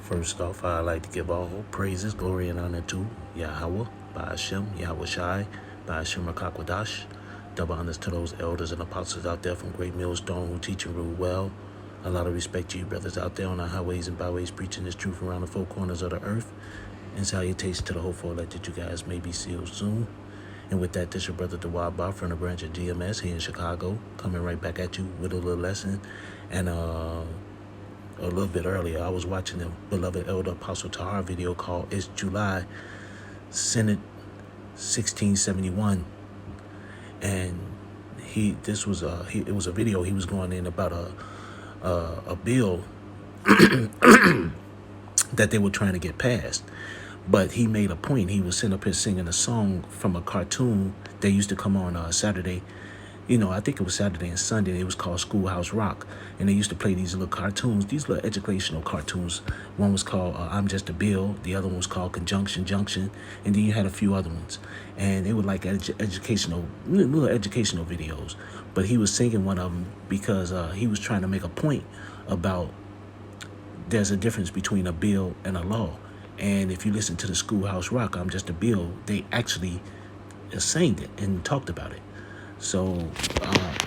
First off, I'd like to give all praises, glory, and honor to Yahweh, Ba'ashem, Yahweh Shai, Ba'ashem Rakakwadash. Double honors to those elders and apostles out there from Great Millstone who teach and rule well. A lot of respect to you brothers out there on the highways and byways preaching this truth around the four corners of the earth. And salutations to the hopeful elect that you guys may be sealed soon. And with that, this your brother Dawaba from the branch of GMS here in Chicago, coming right back at you with a little lesson. And a little bit earlier, I was watching the beloved Elder Apostle Tahar video called "It's July, Senate 1671," and it was a video he was going in about a bill that they were trying to get passed. But he made a point. He was sitting up here singing a song from a cartoon that used to come on Saturday. I think it was Saturday and Sunday. It was called Schoolhouse Rock. And they used to play these little cartoons, these little educational cartoons. One was called I'm Just a Bill. The other one was called Conjunction Junction. And then you had a few other ones. And they were like educational videos. But he was singing one of them because he was trying to make a point about there's a difference between a bill and a law. And if you listen to the Schoolhouse Rock, I'm Just a Bill, they actually sang it and talked about it. So,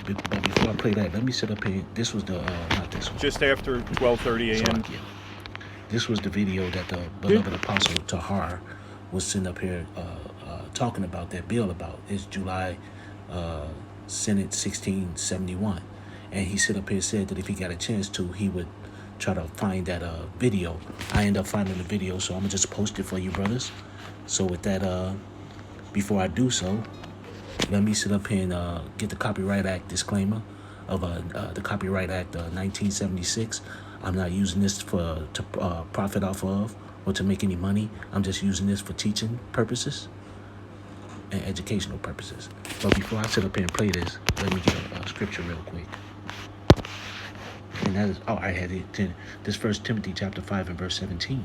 but before I play that, let me sit up here. This was the, not this one. Just after 12:30 a.m. This was the video that the beloved Apostle Tahar was sitting up here talking about that bill about. It's July Senate 1671. And he sit up here and said that if he got a chance to, he would try to find that video. I end up finding the video, so I'm going to just post it for you brothers. So with that, before I do so, let me sit up here and get the Copyright Act disclaimer of the Copyright Act 1976. I'm not using this to profit off of or to make any money. I'm just using this for teaching purposes and educational purposes. But before I sit up here and play this, let me get a scripture real quick. And that is, I had it. This 1 Timothy chapter 5 and verse 17.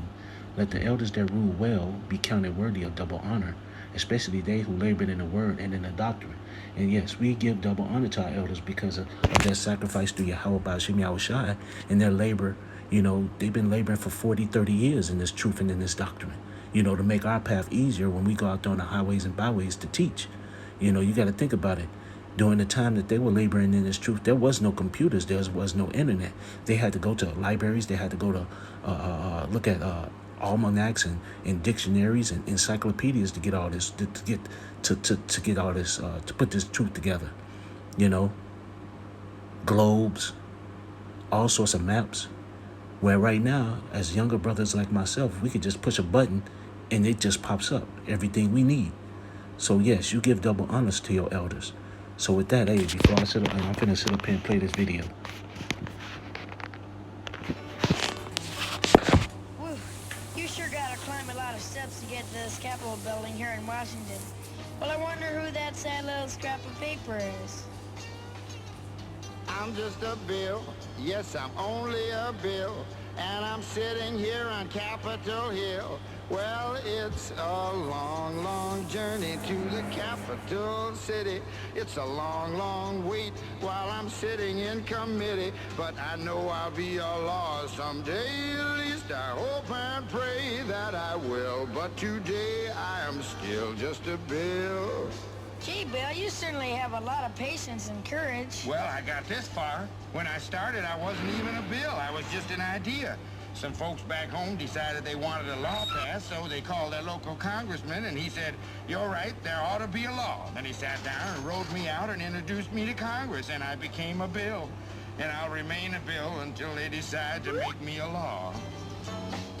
Let the elders that rule well be counted worthy of double honor, especially they who labored in the word and in the doctrine. And yes, we give double honor to our elders because of their sacrifice through Yahweh Ba'ashem Yahweh Shai and their labor. They've been laboring for 40, 30 years in this truth and in this doctrine, to make our path easier when we go out there on the highways and byways to teach. You got to think about it. During the time that they were laboring in this truth, there was no computers, there was no internet. They had to go to libraries, they had to go to look at almanacs and dictionaries and encyclopedias to get all this, to get all this, to put this truth together. Globes, all sorts of maps. Where right now, as younger brothers like myself, we could just push a button and it just pops up, everything we need. So yes, you give double honors to your elders. So with that, before I sit up, I'm finna sit up here and play this video. Woo, you sure gotta climb a lot of steps to get to this Capitol building here in Washington. Well, I wonder who that sad little scrap of paper is. I'm just a bill, yes, I'm only a bill, and I'm sitting here on Capitol Hill. Well, it's a long, long journey to the capital city. It's a long, long wait while I'm sitting in committee, but I know I'll be a law someday. At least I hope and pray that I will, but today I am still just a bill. Gee, Bill, you certainly have a lot of patience and courage. Well, I got this far. When I started, I wasn't even a bill. I was just an idea. Some folks back home decided they wanted a law passed, so they called their local congressman, and he said, "You're right, there ought to be a law." Then he sat down and wrote me out and introduced me to Congress, and I became a bill. And I'll remain a bill until they decide to make me a law.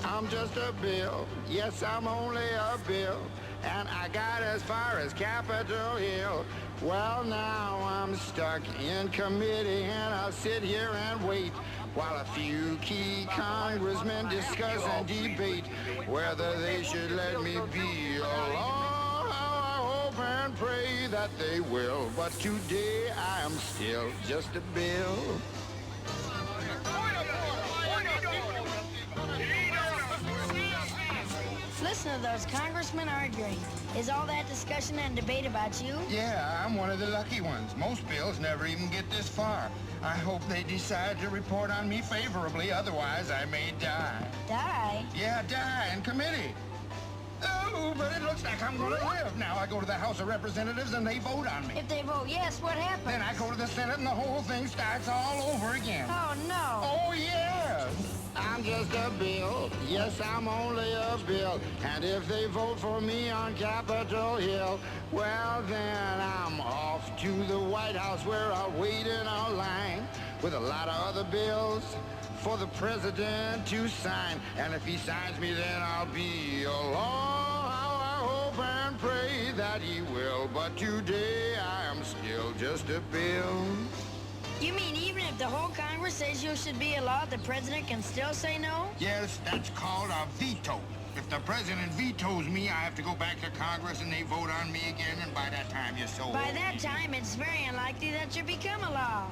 I'm just a bill. Yes, I'm only a bill. And I got as far as Capitol Hill. Well, now I'm stuck in committee, and I'll sit here and wait while a few key congressmen discuss and debate whether they should let me be a law. I hope and pray that they will, but today I am still just a bill. Listen to those congressmen arguing. Is all that discussion and debate about you? Yeah, I'm one of the lucky ones. Most bills never even get this far. I hope they decide to report on me favorably, otherwise I may die. Die? die in committee. Oh, but it looks like I'm gonna live. Now I go to the House of Representatives and they vote on me. If they vote yes, what happens? Then I go to the Senate and the whole thing starts all over again. Oh, no. Oh, yes. I'm just a bill. Yes, I'm only a bill. And if they vote for me on Capitol Hill, well, then I'm off to the White House where I'll wait in a line with a lot of other bills for the president to sign. And if he signs me, then I'll be along. How I hope and pray that he will. But today I am still just a bill. You mean even if the whole Congress says you should be a law, the president can still say no? Yes, that's called a veto. If the president vetoes me, I have to go back to Congress and they vote on me again, and by that time you're so By old. that time, it's very unlikely that you become a law.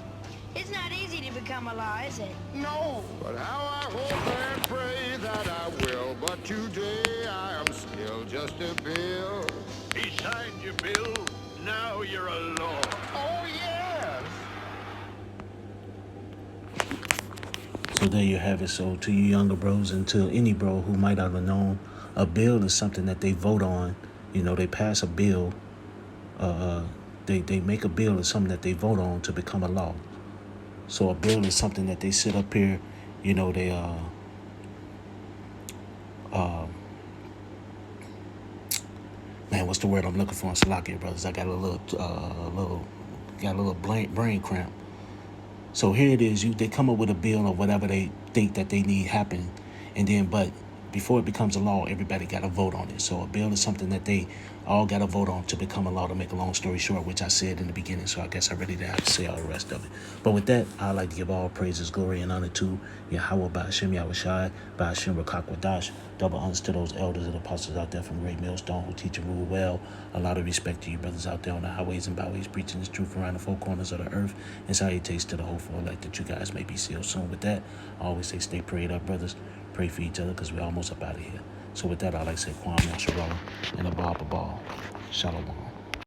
It's not easy to become a law, is it? No, but how I hope and pray that I will. But today I am still just a bill. He signed your bill. Now you're a law. Oh, yes. So there you have it. So to you younger bros and to any bro who might not have known, a bill is something that they vote on. You know, they pass a bill. They make a bill is something that they vote on to become a law. So a bill is something that they sit up here, you know, they man, what's the word I'm looking for in Slovakia, brothers? I got a little brain cramp. So here it is. They come up with a bill of whatever they think that they need happen, and then but before it becomes a law, everybody got to vote on it. So a bill is something that they all got to vote on to become a law. To make a long story short, which I said in the beginning, so I guess I really didn't have to say all the rest of it. But with that, I'd like to give all praises, glory, and honor to Yahweh, Ba'ashem, Yahushai, Ba'ashem, Rakakwadash. Double honors to those elders and apostles out there from Great Millstone who teach and rule well. A lot of respect to you brothers out there on the highways and byways preaching this truth around the four corners of the earth. And salutations to the hopeful elect that you guys may be sealed soon. With that, I always say stay prayed up, brothers. Pray for each other because we're almost up out of here. So with that, I'd like to say Kwame Yasharala and Abba Shalom.